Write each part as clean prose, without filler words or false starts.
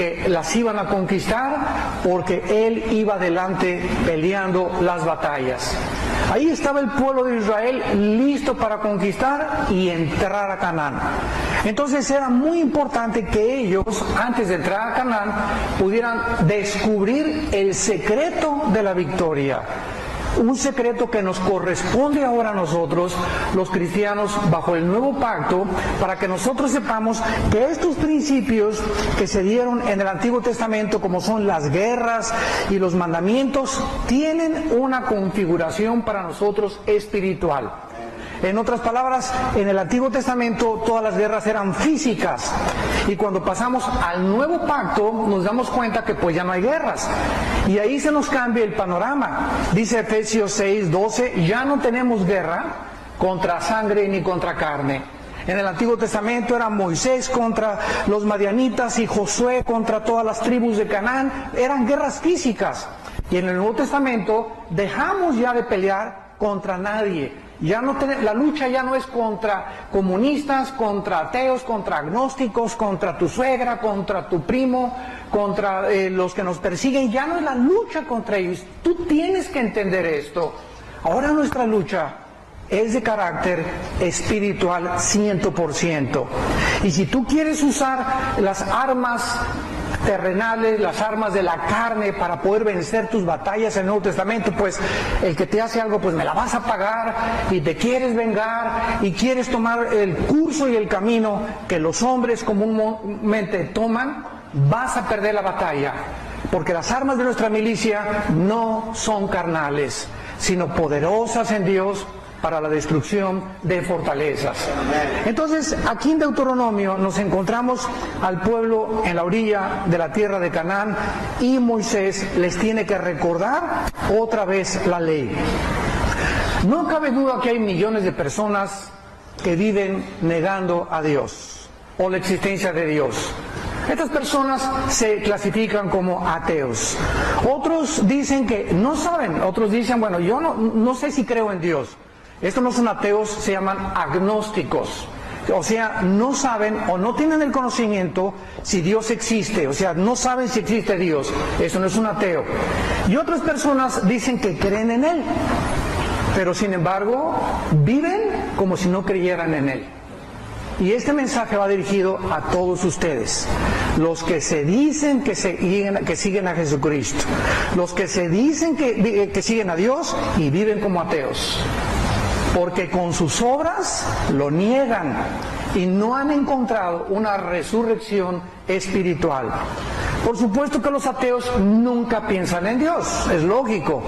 que las iban a conquistar porque Él iba adelante peleando las batallas. Ahí estaba el pueblo de Israel listo para conquistar y entrar a Canaán. Entonces era muy importante que ellos, antes de entrar a Canaán, pudieran descubrir el secreto de la victoria. Un secreto que nos corresponde ahora a nosotros, los cristianos, bajo el nuevo pacto, para que nosotros sepamos que estos principios que se dieron en el Antiguo Testamento, como son las guerras y los mandamientos, tienen una configuración para nosotros espiritual. En otras palabras, en el Antiguo Testamento todas las guerras eran físicas, y cuando pasamos al nuevo pacto nos damos cuenta que pues ya no hay guerras, y ahí se nos cambia el panorama. Dice Efesios 6:12, ya no tenemos guerra contra sangre ni contra carne. En el Antiguo Testamento era Moisés contra los madianitas y Josué contra todas las tribus de Canaán, eran guerras físicas. Y en el Nuevo Testamento dejamos ya de pelear contra nadie. La lucha ya no es contra comunistas, contra ateos, contra agnósticos, contra tu suegra, contra tu primo, contra los que nos persiguen. Ya no es la lucha contra ellos. Tú tienes que entender esto. Ahora nuestra lucha es de carácter espiritual 100%. Y si tú quieres usar las armas terrenales, las armas de la carne para poder vencer tus batallas en el Nuevo Testamento, pues el que te hace algo, pues me la vas a pagar, y te quieres vengar y quieres tomar el curso y el camino que los hombres comúnmente toman, vas a perder la batalla, porque las armas de nuestra milicia no son carnales, sino poderosas en Dios para la destrucción de fortalezas. Entonces, aquí en Deuteronomio nos encontramos al pueblo en la orilla de la tierra de Canaán, y Moisés les tiene que recordar otra vez la ley. No cabe duda que hay millones de personas que viven negando a Dios o la existencia de Dios. Estas personas se clasifican como ateos. Otros dicen que no saben, otros dicen, bueno, yo no sé si creo en Dios. Estos no son ateos, se llaman agnósticos. O sea, no saben o no tienen el conocimiento si Dios existe. O sea, no saben si existe Dios. Eso no es un ateo. Y otras personas dicen que creen en Él, pero sin embargo viven como si no creyeran en Él. Y este mensaje va dirigido a todos ustedes, los que se dicen que siguen a Jesucristo, los que se dicen que siguen a Dios y viven como ateos, porque con sus obras lo niegan y no han encontrado una resurrección espiritual. Por supuesto que los ateos nunca piensan en Dios, es lógico.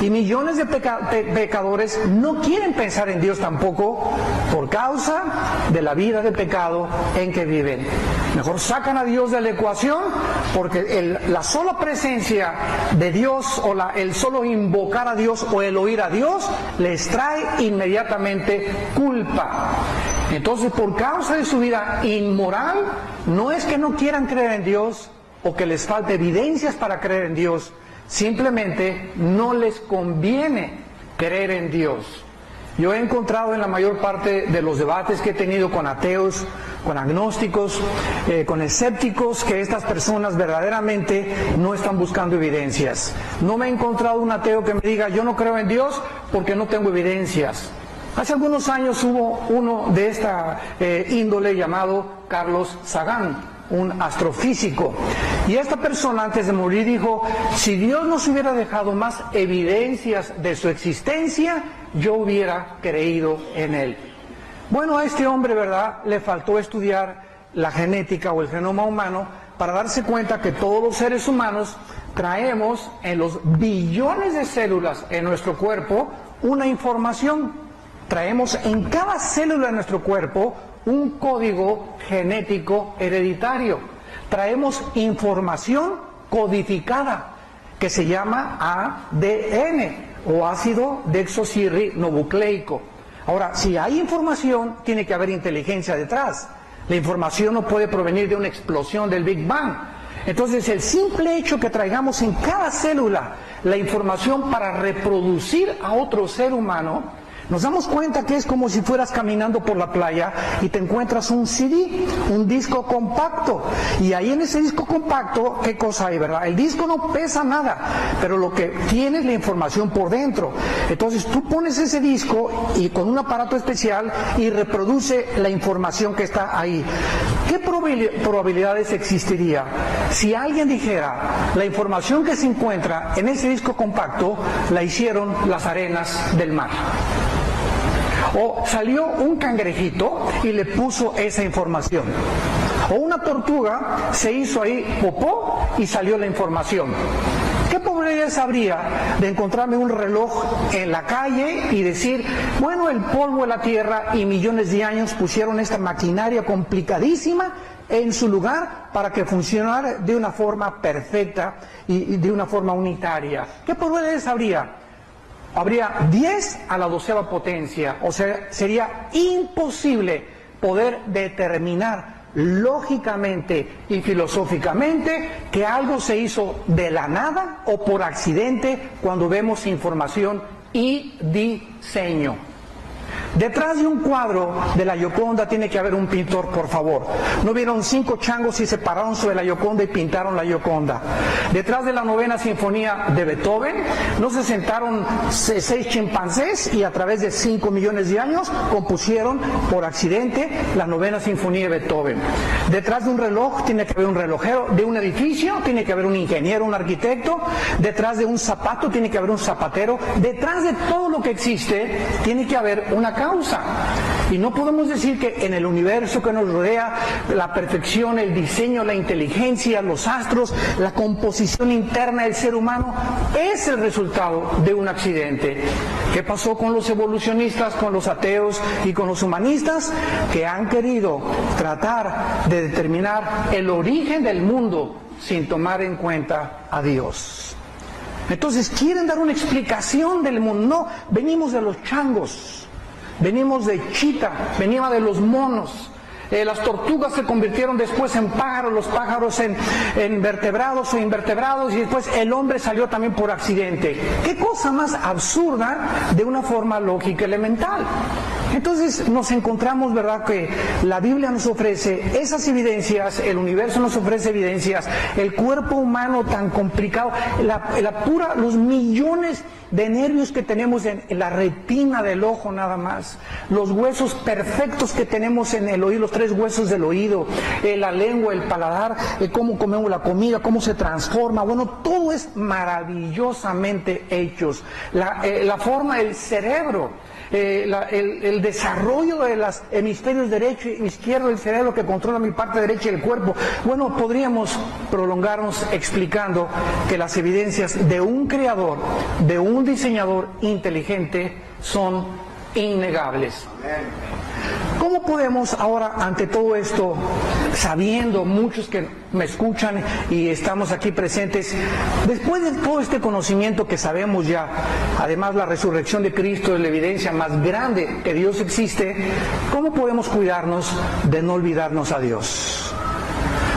Y millones de pecadores no quieren pensar en Dios tampoco por causa de la vida de pecado en que viven. Mejor sacan a Dios de la ecuación, porque la sola presencia de Dios o el solo invocar a Dios o el oír a Dios les trae inmediatamente culpa. Entonces, por causa de su vida inmoral, no es que no quieran creer en Dios o que les falte evidencias para creer en Dios, simplemente no les conviene creer en Dios. Yo he encontrado en la mayor parte de los debates que he tenido con ateos, con agnósticos, con escépticos, que estas personas verdaderamente no están buscando evidencias. No me he encontrado un ateo que me diga, yo no creo en Dios porque no tengo evidencias. Hace algunos años hubo uno de esta índole llamado Carlos Sagan, un astrofísico, y esta persona antes de morir dijo, si Dios nos hubiera dejado más evidencias de su existencia, yo hubiera creído en Él. Bueno, a este hombre, ¿verdad?, le faltó estudiar la genética o el genoma humano para darse cuenta que todos los seres humanos traemos en los billones de células en nuestro cuerpo una información. Traemos en cada célula de nuestro cuerpo un código genético hereditario. Traemos información codificada que se llama ADN o ácido desoxirribonucleico. Ahora, si hay información, tiene que haber inteligencia detrás. La información no puede provenir de una explosión del Big Bang. Entonces, el simple hecho que traigamos en cada célula la información para reproducir a otro ser humano nos damos cuenta que es como si fueras caminando por la playa y te encuentras un CD, un disco compacto. Y ahí en ese disco compacto, ¿qué cosa hay, verdad? El disco no pesa nada, pero lo que tiene es la información por dentro. Entonces tú pones ese disco y con un aparato especial y reproduce la información que está ahí. ¿Qué probabilidades existiría si alguien dijera la información que se encuentra en ese disco compacto la hicieron las arenas del mar? O salió un cangrejito y le puso esa información. O una tortuga se hizo ahí popó y salió la información. ¿Qué probabilidades habría de encontrarme un reloj en la calle y decir, bueno, el polvo de la tierra y millones de años pusieron esta maquinaria complicadísima en su lugar para que funcionara de una forma perfecta y de una forma unitaria? ¿Qué probabilidades habría? Habría 10 a la 12ª potencia, o sea, sería imposible poder determinar lógicamente y filosóficamente que algo se hizo de la nada o por accidente cuando vemos información y diseño. Detrás de un cuadro de la Gioconda tiene que haber un pintor, por favor. ¿No vieron 5 changos y se pararon sobre la Gioconda y pintaron la Gioconda? Detrás de la 9ª sinfonía de Beethoven, ¿no se sentaron 6 chimpancés y a través de 5 millones de años compusieron por accidente la 9ª sinfonía de Beethoven? Detrás de un reloj tiene que haber un relojero, de un edificio tiene que haber un ingeniero, un arquitecto, detrás de un zapato tiene que haber un zapatero, detrás de todo lo que existe tiene que haber una causa. Y no podemos decir que en el universo que nos rodea, la perfección, el diseño, la inteligencia, los astros, la composición interna del ser humano es el resultado de un accidente. ¿Qué pasó con los evolucionistas, con los ateos y con los humanistas? Que han querido tratar de determinar el origen del mundo sin tomar en cuenta a Dios. Entonces quieren dar una explicación del mundo. No, venimos de los changos. Venimos de chita, venimos de los monos. Las tortugas se convirtieron después en pájaros, los pájaros en vertebrados o invertebrados, y después el hombre salió también por accidente. ¿Qué cosa más absurda de una forma lógica elemental? Entonces nos encontramos, ¿verdad?, que la Biblia nos ofrece esas evidencias, el universo nos ofrece evidencias, el cuerpo humano tan complicado, los millones de nervios que tenemos en la retina del ojo nada más, los huesos perfectos que tenemos en el oído, los 3 huesos del oído, la lengua, el paladar, cómo comemos la comida, cómo se transforma, bueno, todo es maravillosamente hechos, la forma del cerebro, el desarrollo de los hemisferios derecho y izquierdo del cerebro que controla mi parte derecha del cuerpo. Bueno, podríamos prolongarnos explicando que las evidencias de un creador, de un diseñador inteligente, son innegables. ¿Cómo podemos ahora, ante todo esto, sabiendo, muchos que me escuchan y estamos aquí presentes, después de todo este conocimiento que sabemos ya, además la resurrección de Cristo es la evidencia más grande que Dios existe, ¿cómo podemos cuidarnos de no olvidarnos a Dios?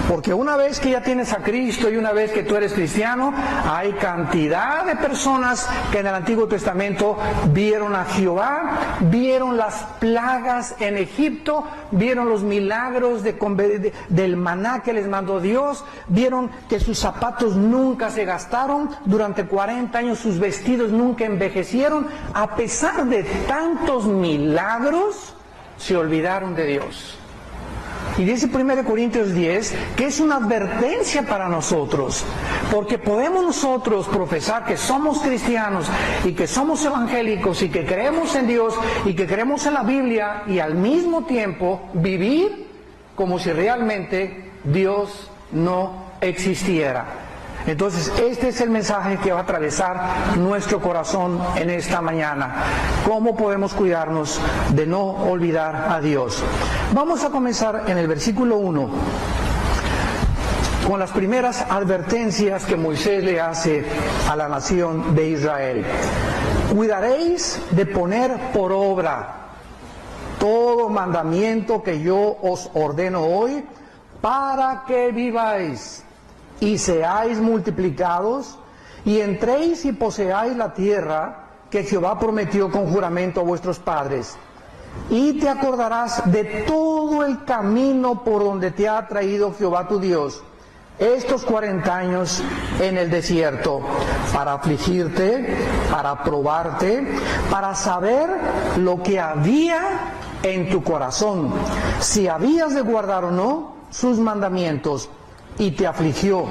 Porque una vez que ya tienes a Cristo y una vez que tú eres cristiano, hay cantidad de personas que en el Antiguo Testamento vieron a Jehová, vieron las plagas en Egipto, vieron los milagros del maná que les mandó Dios, vieron que sus zapatos nunca se gastaron, durante 40 años sus vestidos nunca envejecieron. A pesar de tantos milagros, se olvidaron de Dios. Y dice 1 Corintios 10 que es una advertencia para nosotros, porque podemos nosotros profesar que somos cristianos y que somos evangélicos y que creemos en Dios y que creemos en la Biblia y al mismo tiempo vivir como si realmente Dios no existiera. Entonces, este es el mensaje que va a atravesar nuestro corazón en esta mañana. ¿Cómo podemos cuidarnos de no olvidar a Dios? Vamos a comenzar en el versículo 1, con las primeras advertencias que Moisés le hace a la nación de Israel. Cuidaréis de poner por obra todo mandamiento que yo os ordeno hoy, para que viváis y seáis multiplicados, y entréis y poseáis la tierra que Jehová prometió con juramento a vuestros padres. Y te acordarás de todo el camino por donde te ha traído Jehová tu Dios estos 40 años en el desierto, para afligirte, para probarte, para saber lo que había en tu corazón, si habías de guardar o no sus mandamientos. Y te afligió,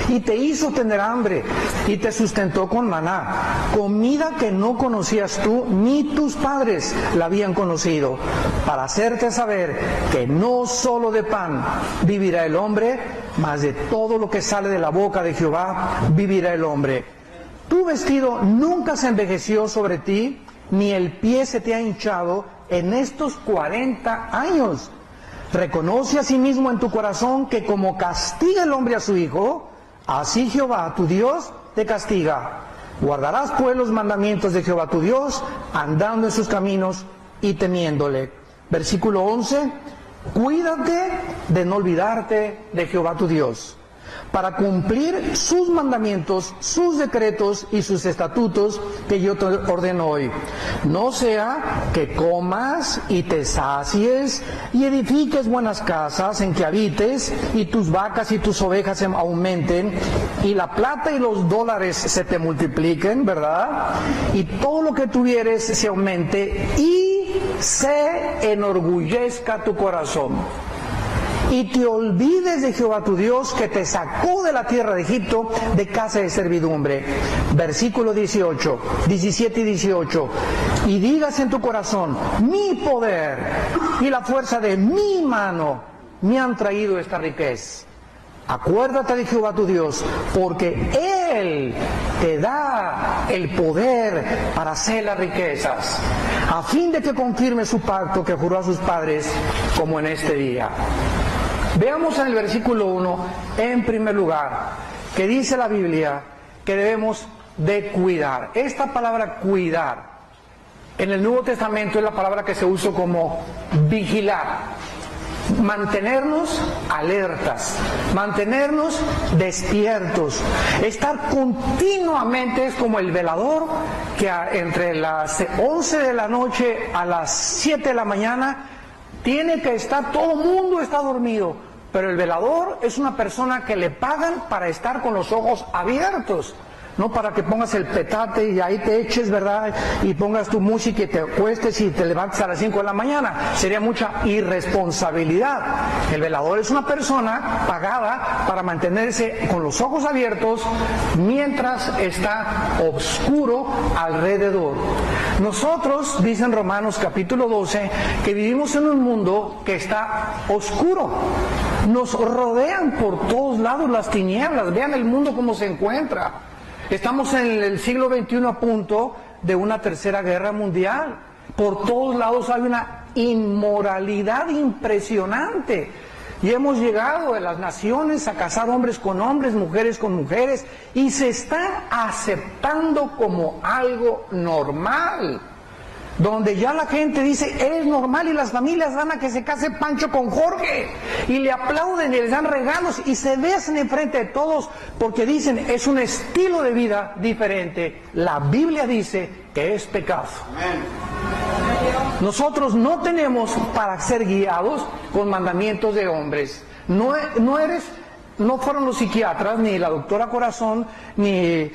y te hizo tener hambre, y te sustentó con maná, comida que no conocías tú, ni tus padres la habían conocido, para hacerte saber que no solo de pan vivirá el hombre, mas de todo lo que sale de la boca de Jehová vivirá el hombre. Tu vestido nunca se envejeció sobre ti, ni el pie se te ha hinchado en estos 40 años. Reconoce asimismo en tu corazón que como castiga el hombre a su hijo, así Jehová tu Dios te castiga. Guardarás pues los mandamientos de Jehová tu Dios, andando en sus caminos y temiéndole. Versículo 11. Cuídate de no olvidarte de Jehová tu Dios, para cumplir sus mandamientos, sus decretos y sus estatutos que yo te ordeno hoy. No sea que comas y te sacies y edifiques buenas casas en que habites, y tus vacas y tus ovejas aumenten, y la plata y los dólares se te multipliquen, ¿verdad? Y todo lo que tuvieres se aumente, y se enorgullezca tu corazón. Y te olvides de Jehová tu Dios, que te sacó de la tierra de Egipto, de casa de servidumbre. Versículo 17 y 18. Y digas en tu corazón: mi poder y la fuerza de mi mano me han traído esta riqueza. Acuérdate de Jehová tu Dios, porque Él te da el poder para hacer las riquezas, a fin de que confirme su pacto que juró a sus padres, como en este día. Veamos en el versículo 1, en primer lugar, que dice la Biblia que debemos de cuidar. Esta palabra cuidar, en el Nuevo Testamento es la palabra que se usa como vigilar. Mantenernos alertas, mantenernos despiertos, estar continuamente. Es como el velador que entre las 11 de la noche a las 7 de la mañana tiene que estar, todo el mundo está dormido, pero el velador es una persona que le pagan para estar con los ojos abiertos, no para que pongas el petate y ahí te eches, ¿verdad? Y pongas tu música y te acuestes y te levantes a las 5 de la mañana. Sería mucha irresponsabilidad. El velador es una persona pagada para mantenerse con los ojos abiertos mientras está oscuro alrededor. Nosotros, dicen Romanos capítulo 12, que vivimos en un mundo que está oscuro. Nos rodean por todos lados las tinieblas. Vean el mundo cómo se encuentra. Estamos en el siglo XXI a punto de una tercera guerra mundial. Por todos lados hay una inmoralidad impresionante. Y hemos llegado de las naciones a casar hombres con hombres, mujeres con mujeres, y se están aceptando como algo normal. Donde ya la gente dice, es normal, y las familias van a que se case Pancho con Jorge, y le aplauden y les dan regalos y se besan enfrente de todos, porque dicen, es un estilo de vida diferente. La Biblia dice que es pecado. Amén. Nosotros no tenemos para ser guiados con mandamientos de hombres. No fueron los psiquiatras, ni la doctora Corazón, ni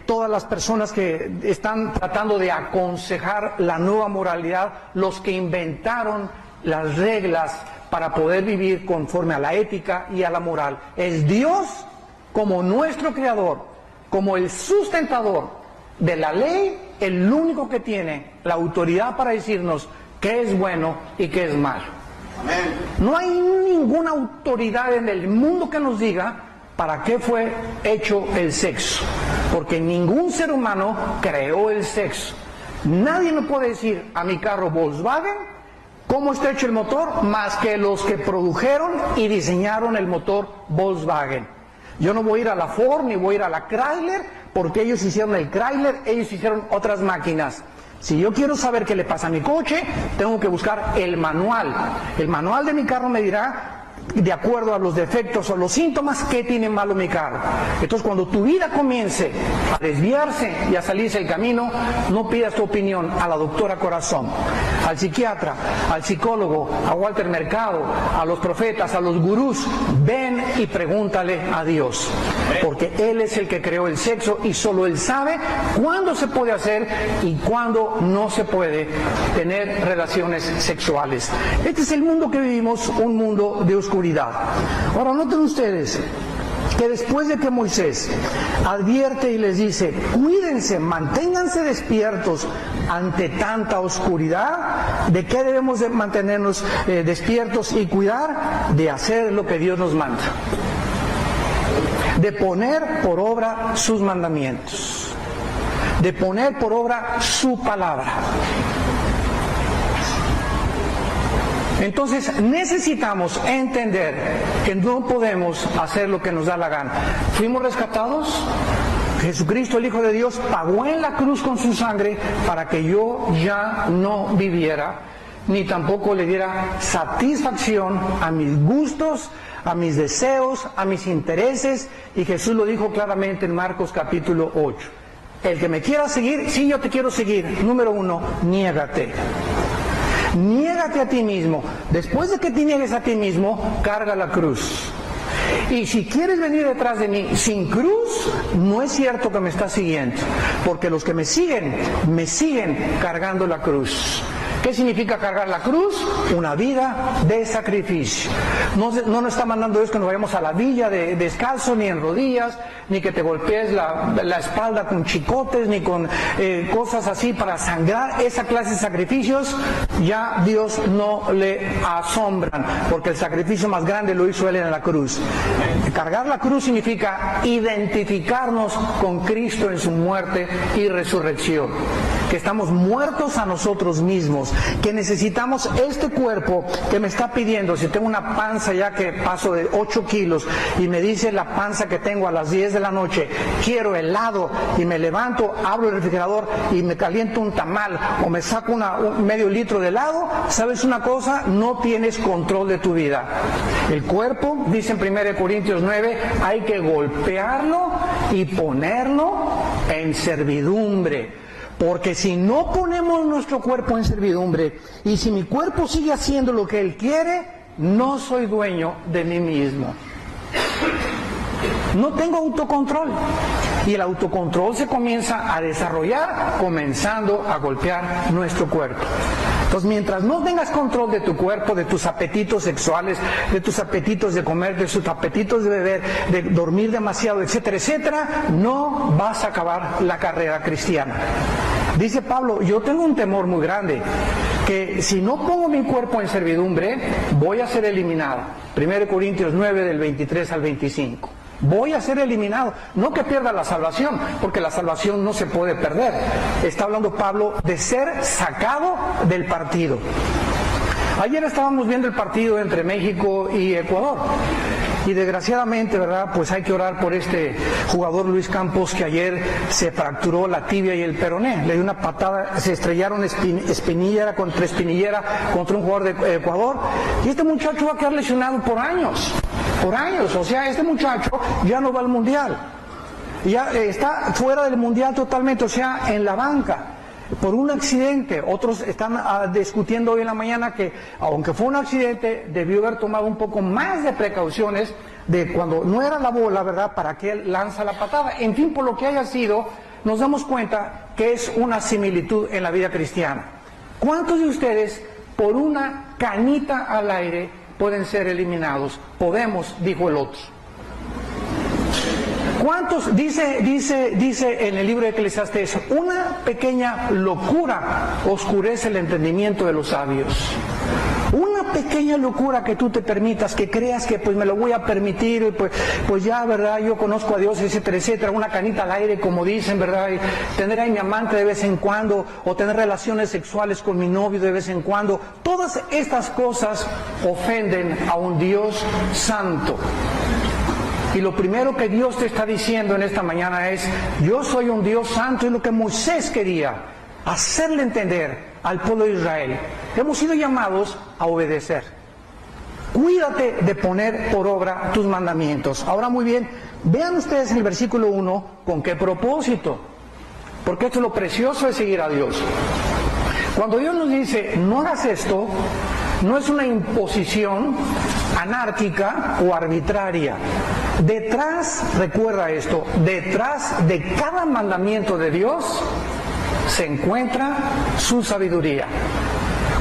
todas las personas que están tratando de aconsejar la nueva moralidad, los que inventaron las reglas para poder vivir conforme a la ética y a la moral. Es Dios como nuestro creador, como el sustentador de la ley, el único que tiene la autoridad para decirnos qué es bueno y qué es malo. No hay ninguna autoridad en el mundo que nos diga para qué fue hecho el sexo, porque ningún ser humano creó el sexo. Nadie me puede decir a mi carro Volkswagen cómo está hecho el motor, más que los que produjeron y diseñaron el motor Volkswagen. Yo no voy a ir a la Ford ni voy a ir a la Chrysler, porque ellos hicieron el Chrysler, ellos hicieron otras máquinas. Si yo quiero saber qué le pasa a mi coche, tengo que buscar el manual. El manual de mi carro me dirá de acuerdo a los defectos o los síntomas que tiene malo mi carro. Entonces, cuando tu vida comience a desviarse y a salirse del camino, no pidas tu opinión a la doctora Corazón, al psiquiatra, al psicólogo, a Walter Mercado, a los profetas, a los gurús. Ven y pregúntale a Dios, porque Él es el que creó el sexo y solo Él sabe cuándo se puede hacer y cuándo no se puede tener relaciones sexuales. Este es el mundo que vivimos, un mundo de oscuridad. Ahora noten ustedes que después de que Moisés advierte y les dice, cuídense, manténganse despiertos ante tanta oscuridad, ¿de qué debemos de mantenernos despiertos y cuidar? De hacer lo que Dios nos manda, de poner por obra sus mandamientos, de poner por obra su palabra. Entonces necesitamos entender que no podemos hacer lo que nos da la gana. Fuimos rescatados. Jesucristo, el Hijo de Dios, pagó en la cruz con su sangre para que yo ya no viviera, ni tampoco le diera satisfacción a mis gustos, a mis deseos, a mis intereses. Y Jesús lo dijo claramente en Marcos capítulo 8. El que me quiera seguir, sí, yo te quiero seguir. Número 1, niégate. Niégate a ti mismo. Después de que te niegues a ti mismo, carga la cruz. Y si quieres venir detrás de mí sin cruz, no es cierto que me estás siguiendo, porque los que me siguen cargando la cruz. ¿Qué significa cargar la cruz? Una vida de sacrificio. No nos está mandando Dios que nos vayamos a la villa descalzo, ni en rodillas, ni que te golpees la espalda con chicotes, ni con cosas así para sangrar. Esa clase de sacrificios ya Dios no le asombran, porque el sacrificio más grande lo hizo Él en la cruz. Cargar la cruz significa identificarnos con Cristo en su muerte y resurrección, que estamos muertos a nosotros mismos, que necesitamos este cuerpo que me está pidiendo. Si tengo una panza ya que paso de 8 kilos y me dice la panza que tengo a las 10 de la noche, quiero helado, y me levanto, abro el refrigerador y me caliento un tamal o me saco un medio litro de helado, ¿sabes una cosa? No tienes control de tu vida. El cuerpo, dice en 1 Corintios 9, hay que golpearlo y ponerlo en servidumbre. Porque si no ponemos nuestro cuerpo en servidumbre, y si mi cuerpo sigue haciendo lo que él quiere, no soy dueño de mí mismo. No tengo autocontrol. Y el autocontrol se comienza a desarrollar comenzando a golpear nuestro cuerpo. Entonces, mientras no tengas control de tu cuerpo, de tus apetitos sexuales, de tus apetitos de comer, de tus apetitos de beber, de dormir demasiado, etcétera, etcétera, no vas a acabar la carrera cristiana. Dice Pablo, yo tengo un temor muy grande, que si no pongo mi cuerpo en servidumbre, voy a ser eliminado. 1 Corintios 9, del 23 al 25. Voy a ser eliminado. No que pierda la salvación, porque la salvación no se puede perder. Está hablando Pablo de ser sacado del partido. Ayer estábamos viendo el partido entre México y Ecuador. Y desgraciadamente, ¿verdad? Pues hay que orar por este jugador Luis Campos, que ayer se fracturó la tibia y el peroné. Le dio una patada, se estrellaron espinillera contra espinillera contra un jugador de Ecuador. Y este muchacho va a quedar lesionado por años. Por años. O sea, este muchacho ya no va al mundial. Ya está fuera del mundial totalmente, o sea, en la banca, por un accidente. Otros están discutiendo hoy en la mañana que, aunque fue un accidente, debió haber tomado un poco más de precauciones de cuando no era la bola, ¿verdad?, para que él lanza la patada. En fin, por lo que haya sido, nos damos cuenta que es una similitud en la vida cristiana. ¿Cuántos de ustedes, por una canita al aire, pueden ser eliminados? Podemos, dijo el otro. ¿Cuántos? Dice en el libro de Eclesiastés, una pequeña locura oscurece el entendimiento de los sabios. Una pequeña locura que tú te permitas, que creas que pues me lo voy a permitir, pues ya, ¿verdad?, yo conozco a Dios, etcétera, etcétera. Una canita al aire, como dicen, ¿verdad? Y tener a mi amante de vez en cuando, o tener relaciones sexuales con mi novio de vez en cuando. Todas estas cosas ofenden a un Dios santo. Y lo primero que Dios te está diciendo en esta mañana es, yo soy un Dios santo, y lo que Moisés quería, hacerle entender al pueblo de Israel. Hemos sido llamados a obedecer. Cuídate de poner por obra tus mandamientos. Ahora muy bien, vean ustedes en el versículo 1 con qué propósito. Porque esto es lo precioso de seguir a Dios. Cuando Dios nos dice, no hagas esto, no es una imposición anárquica o arbitraria. Detrás, recuerda esto, detrás de cada mandamiento de Dios se encuentra su sabiduría.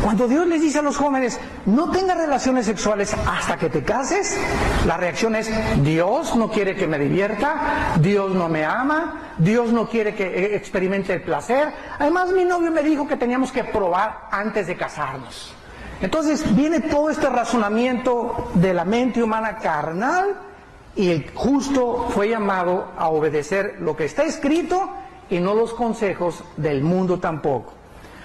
Cuando Dios les dice a los jóvenes, no tengas relaciones sexuales hasta que te cases, la reacción es, Dios no quiere que me divierta, Dios no me ama, Dios no quiere que experimente el placer. Además, mi novio me dijo que teníamos que probar antes de casarnos. Entonces viene todo este razonamiento de la mente humana carnal, y el justo fue llamado a obedecer lo que está escrito y no los consejos del mundo tampoco.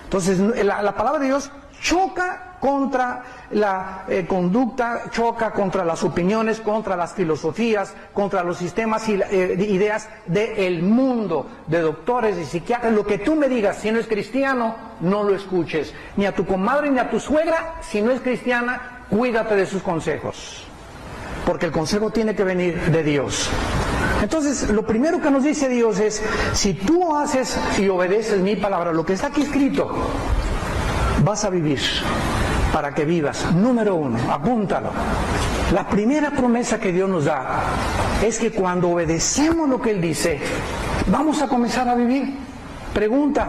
Entonces la palabra de Dios choca contra la conducta, choca contra las opiniones, contra las filosofías, contra los sistemas y ideas del mundo, de doctores y psiquiatras. Lo que tú me digas, si no es cristiano, no lo escuches. Ni a tu comadre ni a tu suegra, si no es cristiana, cuídate de sus consejos. Porque el consejo tiene que venir de Dios. Entonces, lo primero que nos dice Dios es, si tú haces y obedeces mi palabra, lo que está aquí escrito, vas a vivir para que vivas. Número 1, apúntalo. La primera promesa que Dios nos da es que cuando obedecemos lo que Él dice, vamos a comenzar a vivir. Pregunta,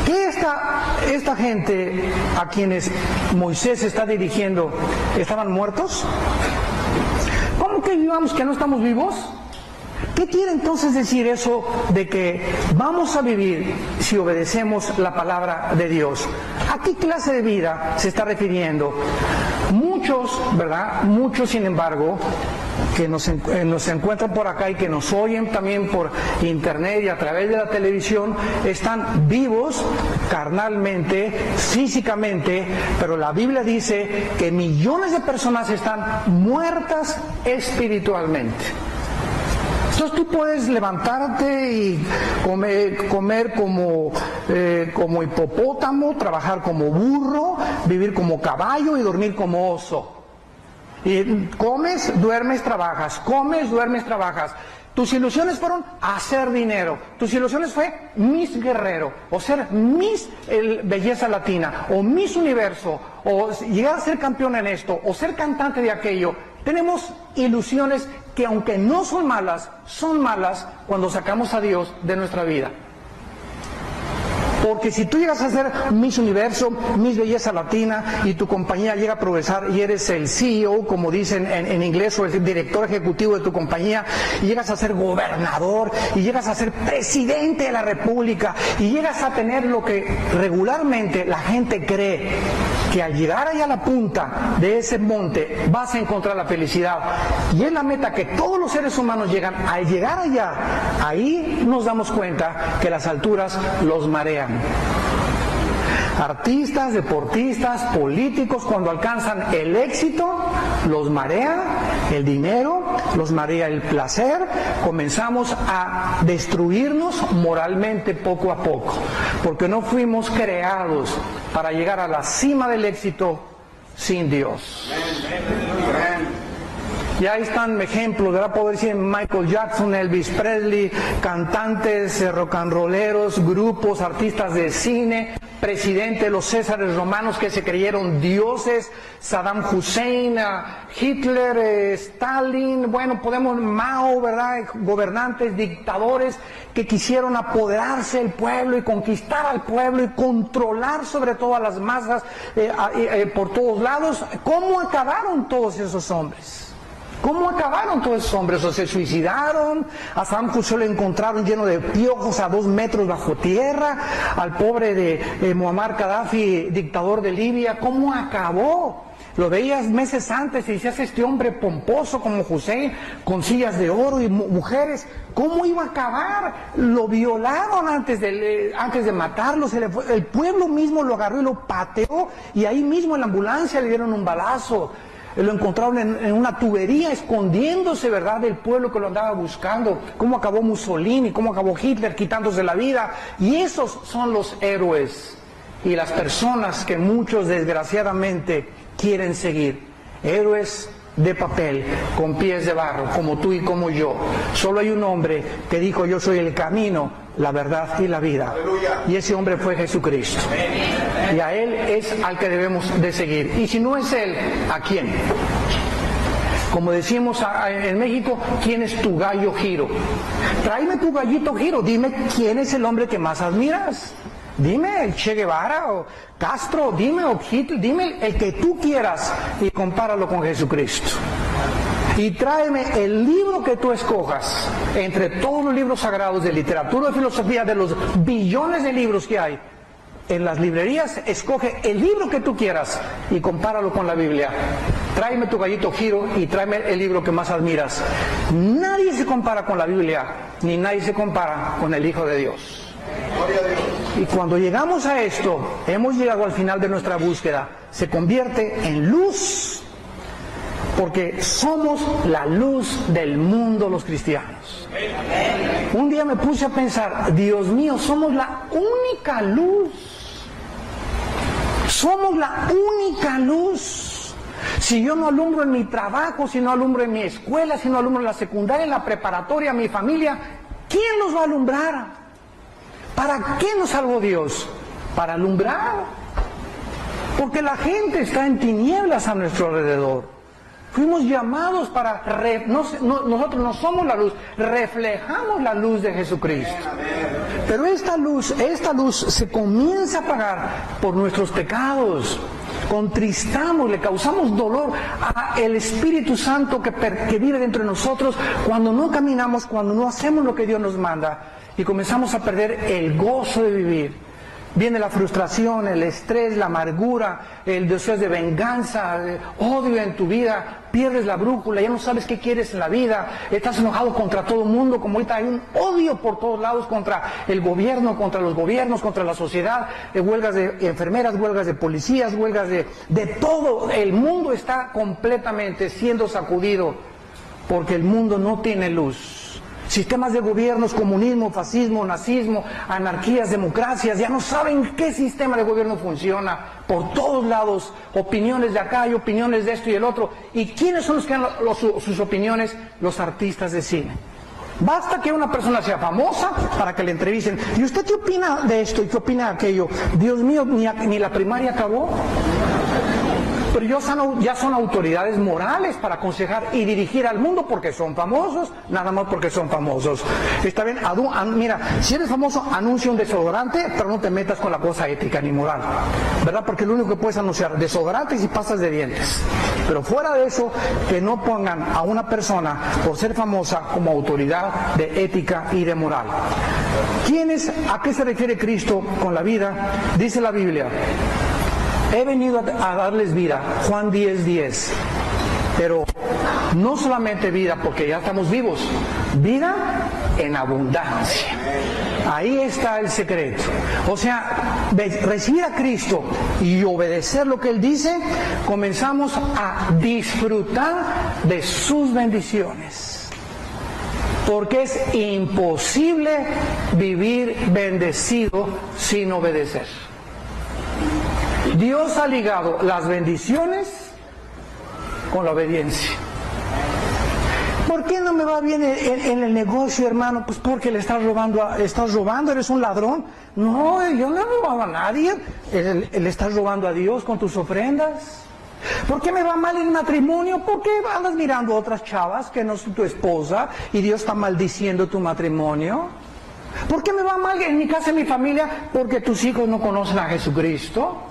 ¿qué esta gente a quienes Moisés está dirigiendo, estaban muertos? ¿Cómo que vivamos que no estamos vivos? ¿Qué quiere entonces decir eso de que vamos a vivir si obedecemos la palabra de Dios? ¿A qué clase de vida se está refiriendo? Muchos, ¿verdad? Muchos, sin embargo, que nos encuentran por acá y que nos oyen también por internet y a través de la televisión, están vivos carnalmente, físicamente, pero la Biblia dice que millones de personas están muertas espiritualmente. Entonces tú puedes levantarte y comer como hipopótamo, trabajar como burro, vivir como caballo y dormir como oso. Y comes, duermes, trabajas, comes, duermes, trabajas. Tus ilusiones fueron hacer dinero. Tus ilusiones fue Miss Guerrero, o ser Miss Belleza Latina, o Miss Universo, o llegar a ser campeón en esto, o ser cantante de aquello. Tenemos ilusiones que aunque no son malas cuando sacamos a Dios de nuestra vida. Porque si tú llegas a ser Miss Universo, Miss Belleza Latina, y tu compañía llega a progresar y eres el CEO, como dicen en inglés, o el director ejecutivo de tu compañía, y llegas a ser gobernador, y llegas a ser presidente de la República, y llegas a tener lo que regularmente la gente cree, que al llegar allá a la punta de ese monte vas a encontrar la felicidad. Y es la meta que todos los seres humanos llegan. Al llegar allá, ahí nos damos cuenta que las alturas los marean. Artistas, deportistas, políticos, cuando alcanzan el éxito, los marea el dinero, los marea el placer, comenzamos a destruirnos moralmente poco a poco, porque no fuimos creados para llegar a la cima del éxito sin Dios. Y ahí están ejemplos, ¿verdad? Puedo decir Michael Jackson, Elvis Presley, cantantes, rock and rolleros, grupos, artistas de cine, presidente de los Césares romanos que se creyeron dioses, Saddam Hussein, Hitler, Stalin, bueno, Mao, ¿verdad? Gobernantes, dictadores que quisieron apoderarse del pueblo y conquistar al pueblo y controlar sobre todo a las masas por todos lados. ¿Cómo acabaron todos esos hombres? ¿Cómo acabaron todos esos hombres? ¿O se suicidaron? A Saddam Hussein lo encontraron lleno de piojos a 2 metros bajo tierra. Al pobre de Muammar Gaddafi, dictador de Libia, ¿cómo acabó? Lo veías meses antes y decías, este hombre pomposo como Hussein, con sillas de oro y mujeres, ¿cómo iba a acabar? Lo violaron antes de matarlo, el pueblo mismo lo agarró y lo pateó, y ahí mismo en la ambulancia le dieron un balazo. Lo encontraron en una tubería escondiéndose, ¿verdad?, del pueblo que lo andaba buscando. Cómo acabó Mussolini, cómo acabó Hitler quitándose la vida. Y esos son los héroes y las personas que muchos desgraciadamente quieren seguir. héroes de papel, con pies de barro, como tú y como yo. Solo hay un hombre que dijo: yo soy el camino, la verdad y la vida. ¡Aleluya! Y ese hombre fue Jesucristo. Y a Él es al que debemos de seguir. Y si no es Él, ¿a quién? Como decimos en México, ¿quién es tu gallo Giro? Tráeme tu gallito Giro, dime quién es el hombre que más admiras. Dime el Che Guevara o Castro, dime o Hitler, dime el que tú quieras y compáralo con Jesucristo. Y tráeme el libro que tú escojas entre todos los libros sagrados de literatura y filosofía, de los billones de libros que hay en las librerías. Escoge el libro que tú quieras y compáralo con la Biblia. Tráeme tu gallito Giro y tráeme el libro que más admiras. Nadie se compara con la Biblia, ni nadie se compara con el Hijo de Dios. Y cuando llegamos a esto, hemos llegado al final de nuestra búsqueda. Se convierte en luz, porque somos la luz del mundo los cristianos. Un día me puse a pensar: Dios mío, somos la única luz. Somos la única luz. Si yo no alumbro en mi trabajo, si no alumbro en mi escuela, si no alumbro en la secundaria, en la preparatoria, mi familia, ¿quién nos va a alumbrar? ¿Para qué nos salvó Dios? Para alumbrar. Porque la gente está en tinieblas a nuestro alrededor. Fuimos llamados para... nosotros no somos la luz, reflejamos la luz de Jesucristo. Pero esta luz se comienza a apagar por nuestros pecados. Contristamos, le causamos dolor al Espíritu Santo que vive dentro de nosotros cuando no caminamos, cuando no hacemos lo que Dios nos manda. Y comenzamos a perder el gozo de vivir. Viene la frustración, el estrés, la amargura, el deseo de venganza, el odio en tu vida, pierdes la brújula, ya no sabes qué quieres en la vida, estás enojado contra todo el mundo, como ahorita hay un odio por todos lados contra el gobierno, contra los gobiernos, contra la sociedad, huelgas de enfermeras, huelgas de policías, huelgas de todo. El mundo está completamente siendo sacudido porque el mundo no tiene luz. Sistemas de gobiernos, comunismo, fascismo, nazismo, anarquías, democracias, ya no saben qué sistema de gobierno funciona. Por todos lados, opiniones de acá y opiniones de esto y el otro. ¿Y quiénes son los que dan sus opiniones? Los artistas de cine. Basta que una persona sea famosa para que le entrevisten. ¿Y usted qué opina de esto y qué opina de aquello? Dios mío, ni la primaria acabó. Pero ya son autoridades morales para aconsejar y dirigir al mundo porque son famosos, nada más porque son famosos. Está bien, mira, si eres famoso, anuncia un desodorante, pero no te metas con la cosa ética ni moral, ¿verdad? Porque lo único que puedes anunciar, desodorantes y pastas de dientes. Pero fuera de eso, que no pongan a una persona, por ser famosa, como autoridad de ética y de moral. ¿A qué se refiere Cristo con la vida? Dice la Biblia: he venido a darles vida, Juan 10:10, pero no solamente vida porque ya estamos vivos, vida en abundancia. Ahí está el secreto. O sea, recibir a Cristo y obedecer lo que Él dice, comenzamos a disfrutar de sus bendiciones. Porque es imposible vivir bendecido sin obedecer. Dios ha ligado las bendiciones con la obediencia. ¿Por qué no me va bien en el negocio, hermano? Pues porque le estás robando, eres un ladrón. No, yo no he robado a nadie. Le estás robando a Dios con tus ofrendas. ¿Por qué me va mal en matrimonio? ¿Por qué andas mirando a otras chavas que no son tu esposa y Dios está maldiciendo tu matrimonio? ¿Por qué me va mal en mi casa, en mi familia? Porque tus hijos no conocen a Jesucristo.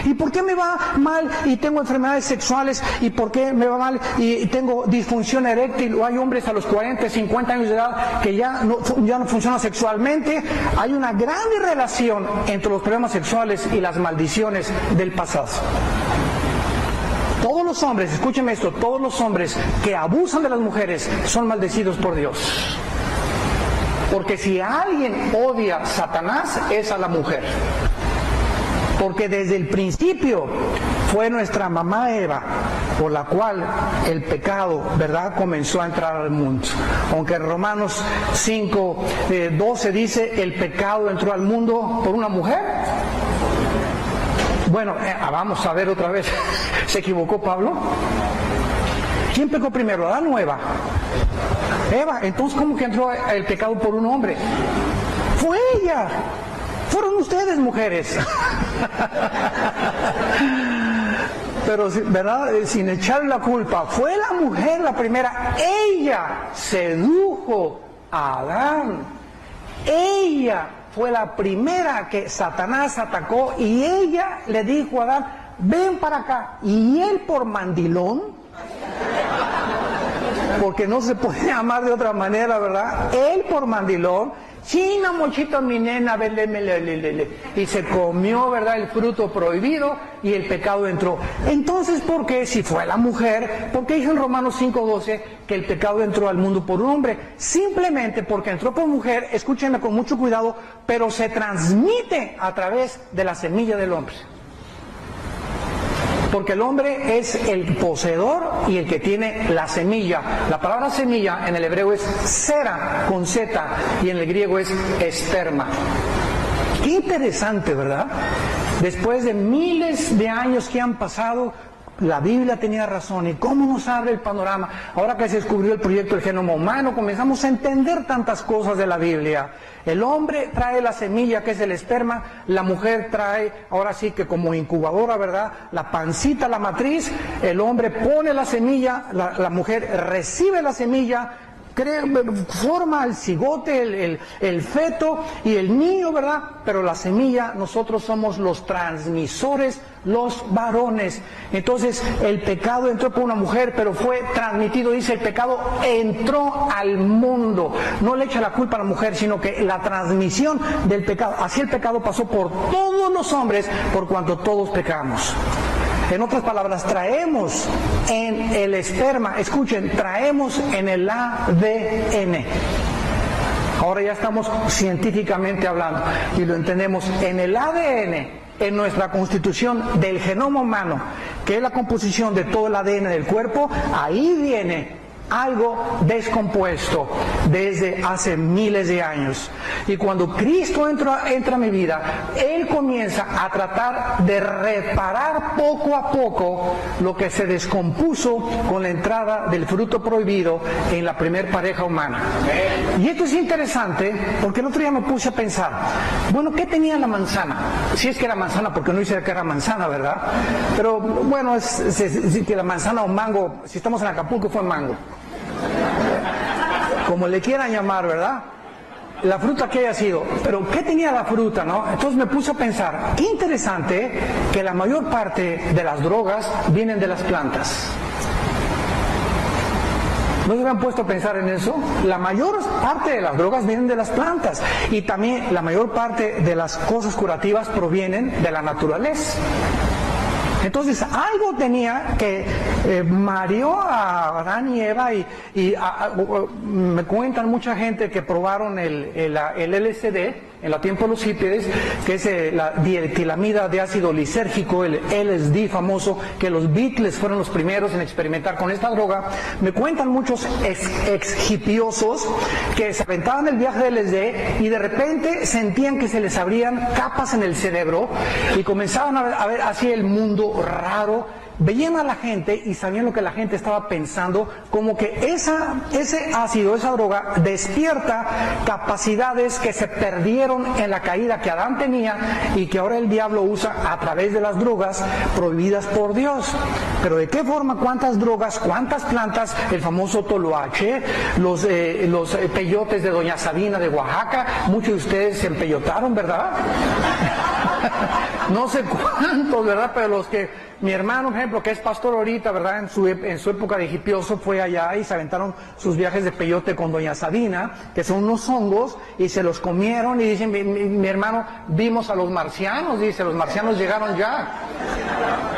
¿Y por qué me va mal y tengo enfermedades sexuales? ¿Y por qué me va mal y tengo disfunción eréctil? O hay hombres a los 40, 50 años de edad que ya no funcionan sexualmente. Hay una gran relación entre los problemas sexuales y las maldiciones del pasado. Todos los hombres, escúchenme esto, todos los hombres que abusan de las mujeres son maldecidos por Dios. Porque si alguien odia a Satanás, es a la mujer. Porque desde el principio fue nuestra mamá Eva por la cual el pecado, ¿verdad?, comenzó a entrar al mundo. Aunque en Romanos 5:12 dice, el pecado entró al mundo por una mujer. Bueno, vamos a ver otra vez. ¿Se equivocó Pablo? ¿Quién pecó primero, Adán o Eva? Eva. Entonces, ¿cómo que entró el pecado por un hombre? Fue ella. Fueron ustedes, mujeres. Pero, ¿verdad? Sin echarle la culpa. Fue la mujer la primera. Ella sedujo a Adán. Ella fue la primera que Satanás atacó y ella le dijo a Adán, ven para acá. Y él por mandilón, porque no se puede amar de otra manera, ¿verdad? Él por mandilón, china, mochito, mi nena, y se comió, ¿verdad?, el fruto prohibido y el pecado entró. Entonces, ¿por qué? Si fue la mujer, ¿por qué dice en Romanos 5:12 que el pecado entró al mundo por un hombre? Simplemente porque entró por mujer, escúchenme con mucho cuidado, pero se transmite a través de la semilla del hombre. Porque el hombre es el poseedor y el que tiene la semilla. La palabra semilla en el hebreo es sera, con Z, y en el griego es esperma. Qué interesante, ¿verdad? Después de miles de años que han pasado, la Biblia tenía razón. ¿Y cómo nos abre el panorama? Ahora que se descubrió el proyecto del genoma humano, comenzamos a entender tantas cosas de la Biblia. El hombre trae la semilla, que es el esperma. La mujer trae, ahora sí que como incubadora, ¿verdad?, la pancita, la matriz. El hombre pone la semilla, la mujer recibe la semilla, forma el cigote, el feto y el niño, ¿verdad? Pero la semilla, nosotros somos los transmisores, los varones. Entonces, el pecado entró por una mujer, pero fue transmitido, dice, el pecado entró al mundo. No le echa la culpa a la mujer, sino que la transmisión del pecado, así el pecado pasó por todos los hombres, por cuanto todos pecamos. En otras palabras, traemos en el esperma, escuchen, traemos en el ADN. Ahora ya estamos científicamente hablando y lo entendemos. En el ADN, en nuestra constitución del genoma humano, que es la composición de todo el ADN del cuerpo, ahí viene algo descompuesto desde hace miles de años. Y cuando Cristo entra a mi vida, Él comienza a tratar de reparar poco a poco lo que se descompuso con la entrada del fruto prohibido en la primer pareja humana. Y esto es interesante porque el otro día me puse a pensar, bueno, ¿qué tenía la manzana? Si es que era manzana, porque no dice que era manzana, ¿verdad? Pero bueno, es que la manzana o mango, si estamos en Acapulco fue mango. Como le quieran llamar, ¿verdad? La fruta que haya sido. Pero ¿qué tenía la fruta, no? Entonces me puse a pensar, qué interesante que la mayor parte de las drogas vienen de las plantas. ¿No se habían puesto a pensar en eso? La mayor parte de las drogas vienen de las plantas. Y también la mayor parte de las cosas curativas provienen de la naturaleza. Entonces, algo tenía que mareó a Adán y Eva y me cuentan mucha gente que probaron el LSD en la tiempo de los hippies, que es la dietilamida de ácido lisérgico, el LSD famoso, que los Beatles fueron los primeros en experimentar con esta droga. Me cuentan muchos ex-hippiosos que se aventaban el viaje del LSD y de repente sentían que se les abrían capas en el cerebro y comenzaban a ver así el mundo raro, veían a la gente y sabían lo que la gente estaba pensando, como que ese ácido, esa droga, despierta capacidades que se perdieron en la caída que Adán tenía y que ahora el diablo usa a través de las drogas prohibidas por Dios. Pero ¿de qué forma? ¿Cuántas drogas? ¿Cuántas plantas? El famoso toloache, los peyotes de Doña Sabina de Oaxaca, muchos de ustedes se empellotaron, ¿verdad? No sé cuántos, ¿verdad? Pero los que... Mi hermano, por ejemplo, que es pastor ahorita, ¿verdad? En su época de hipioso fue allá y se aventaron sus viajes de peyote con Doña Sabina, que son unos hongos, y se los comieron y dicen, mi hermano, vimos a los marcianos, dice, los marcianos llegaron ya.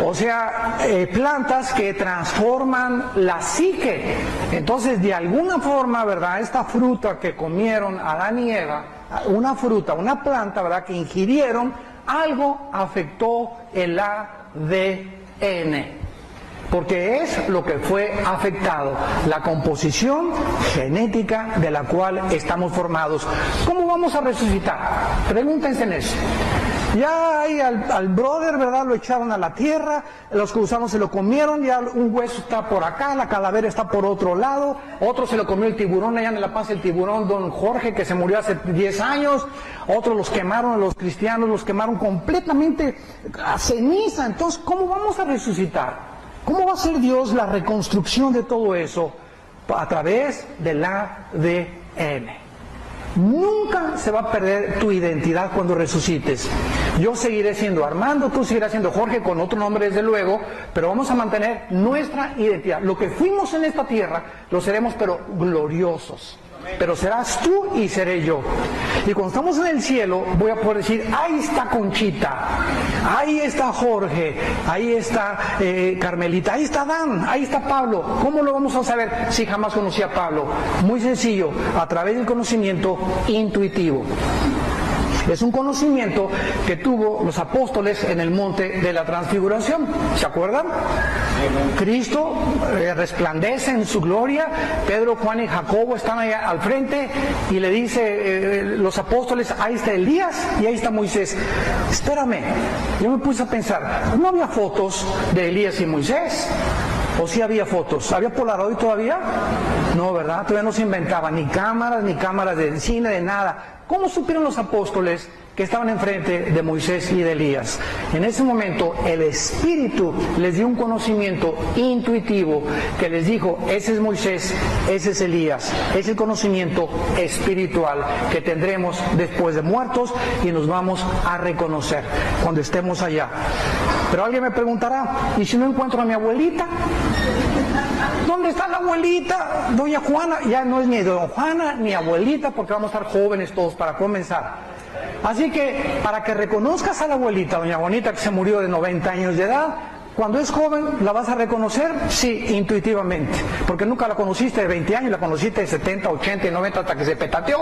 O sea, plantas que transforman la psique. Entonces, de alguna forma, ¿verdad? Esta fruta que comieron Adán y Eva, una fruta, una planta, ¿verdad? Que ingirieron, algo afectó el ADN, porque es lo que fue afectado, la composición genética de la cual estamos formados. ¿Cómo vamos a resucitar? Pregúntense en eso. Ya ahí al brother, ¿verdad? Lo echaron a la tierra, los gusanos se lo comieron, ya un hueso está por acá, la calavera está por otro lado, otro se lo comió el tiburón, allá en la panza el tiburón, don Jorge, que se murió hace 10 años, otros los quemaron, los cristianos los quemaron completamente a ceniza. Entonces, ¿cómo vamos a resucitar? ¿Cómo va a ser Dios la reconstrucción de todo eso? A través del ADN. Nunca se va a perder tu identidad cuando resucites. Yo seguiré siendo Armando, tú seguirás siendo Jorge, con otro nombre desde luego, pero vamos a mantener nuestra identidad. Lo que fuimos en esta tierra, lo seremos pero gloriosos. Pero serás tú y seré yo. Y cuando estamos en el cielo, voy a poder decir, ahí está Conchita, ahí está Jorge, ahí está Carmelita, ahí está Dan, ahí está Pablo. ¿Cómo lo vamos a saber si jamás conocí a Pablo? Muy sencillo, a través del conocimiento intuitivo. Es un conocimiento que tuvo los apóstoles en el monte de la transfiguración. ¿Se acuerdan? Cristo resplandece en su gloria. Pedro, Juan y Jacobo están ahí al frente y le dice los apóstoles, ahí está Elías y ahí está Moisés. Espérame, yo me puse a pensar, ¿no había fotos de Elías y Moisés? ¿O sí había fotos? ¿Había Polaroid todavía? No, ¿verdad? Todavía no se inventaban ni cámaras de cine, de nada. ¿Cómo supieron los apóstoles que estaban enfrente de Moisés y de Elías? En ese momento el Espíritu les dio un conocimiento intuitivo que les dijo, ese es Moisés, ese es Elías. Es el conocimiento espiritual que tendremos después de muertos y nos vamos a reconocer cuando estemos allá. Pero alguien me preguntará, ¿y si no encuentro a mi abuelita? ¿Dónde está la abuelita? Doña Juana. Ya no es ni doña Juana ni abuelita porque vamos a estar jóvenes todos para comenzar. Así que para que reconozcas a la abuelita, doña Juanita, que se murió de 90 años de edad, cuando es joven, ¿la vas a reconocer? Sí, intuitivamente. Porque nunca la conociste de 20 años, la conociste de 70, 80 y 90 hasta que se petateó.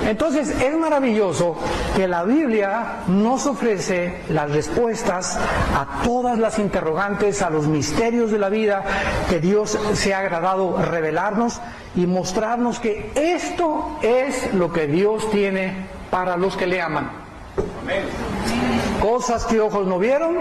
Entonces es maravilloso que la Biblia nos ofrece las respuestas a todas las interrogantes, a los misterios de la vida que Dios se ha agradado revelarnos y mostrarnos que esto es lo que Dios tiene para los que le aman. Cosas que ojos no vieron,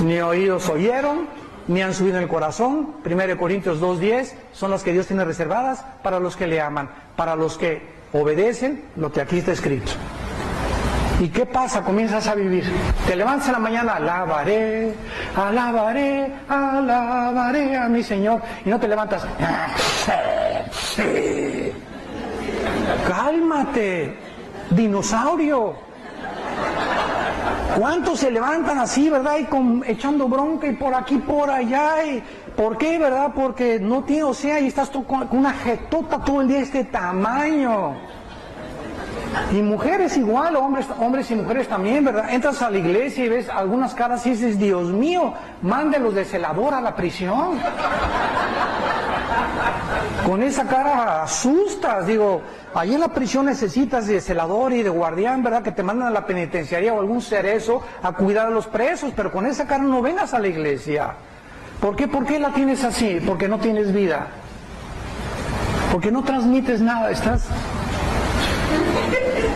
ni oídos oyeron, ni han subido en el corazón. 1 Corintios 2:10 son las que Dios tiene reservadas para los que le aman, para los que obedecen lo que aquí está escrito. ¿Y qué pasa? Comienzas a vivir. Te levantas en la mañana, alabaré, alabaré, alabaré a mi Señor. Y no te levantas. Cálmate, dinosaurio. ¿Cuántos se levantan así, verdad? Y echando bronca y por aquí, por allá. Y, ¿por qué, verdad? Porque no tiene, o sea, y estás tú con una jetota todo el día de este tamaño. Y mujeres igual, hombres y mujeres también, ¿verdad? Entras a la iglesia y ves algunas caras y dices, Dios mío, mándelos de celador a la prisión. Con esa cara asustas, digo, ahí en la prisión necesitas de celador y de guardián, ¿verdad? Que te mandan a la penitenciaría o algún cerezo a cuidar a los presos, pero con esa cara no vengas a la iglesia. ¿Por qué? ¿Por qué la tienes así? Porque no tienes vida. Porque no transmites nada, estás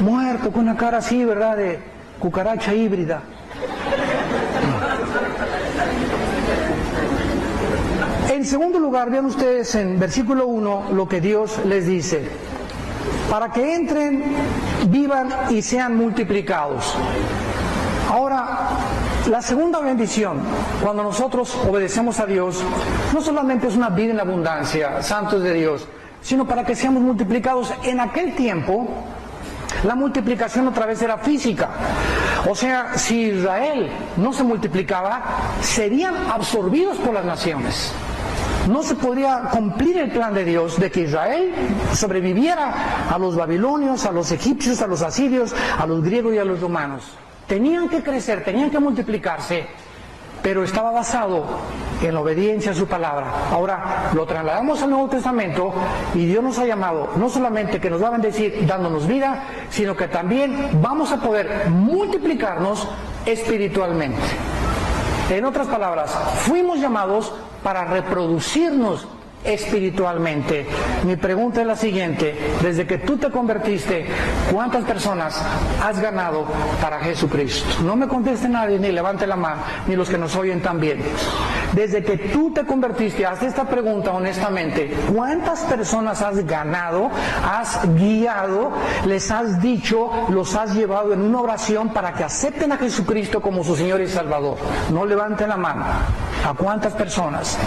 muerto con una cara así, ¿verdad? De cucaracha híbrida. En segundo lugar, vean ustedes en versículo 1 lo que Dios les dice. Para que entren, vivan y sean multiplicados. Ahora, la segunda bendición, cuando nosotros obedecemos a Dios, no solamente es una vida en abundancia, santos de Dios, sino para que seamos multiplicados. En aquel tiempo, la multiplicación otra vez era física. O sea, si Israel no se multiplicaba, serían absorbidos por las naciones. No se podría cumplir el plan de Dios de que Israel sobreviviera a los babilonios, a los egipcios, a los asirios, a los griegos y a los romanos. Tenían que crecer, tenían que multiplicarse, pero estaba basado en la obediencia a su palabra. Ahora lo trasladamos al Nuevo Testamento y Dios nos ha llamado no solamente que nos va a bendecir dándonos vida, sino que también vamos a poder multiplicarnos espiritualmente. En otras palabras, fuimos llamados para reproducirnos espiritualmente. Mi pregunta es la siguiente: desde que tú te convertiste, ¿cuántas personas has ganado para Jesucristo? No me conteste nadie, ni levante la mano, ni los que nos oyen también. Desde que tú te convertiste, haz esta pregunta honestamente: ¿cuántas personas has ganado, has guiado, les has dicho, los has llevado en una oración para que acepten a Jesucristo como su Señor y Salvador? No levanten la mano. ¿A cuántas personas?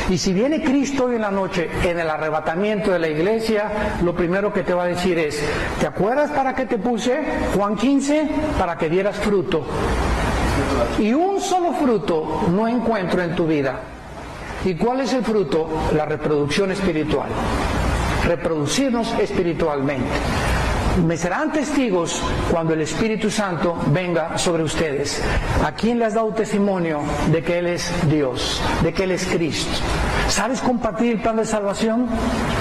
Y si viene Cristo hoy en la noche en el arrebatamiento de la iglesia, lo primero que te va a decir es: ¿te acuerdas para qué te puse? Juan 15, para que dieras fruto. Y un solo fruto no encuentro en tu vida. ¿Y cuál es el fruto? La reproducción espiritual. Reproducirnos espiritualmente. Me serán testigos cuando el Espíritu Santo venga sobre ustedes. ¿A quién le has dado testimonio de que Él es Dios, de que Él es Cristo? ¿Sabes compartir el plan de salvación?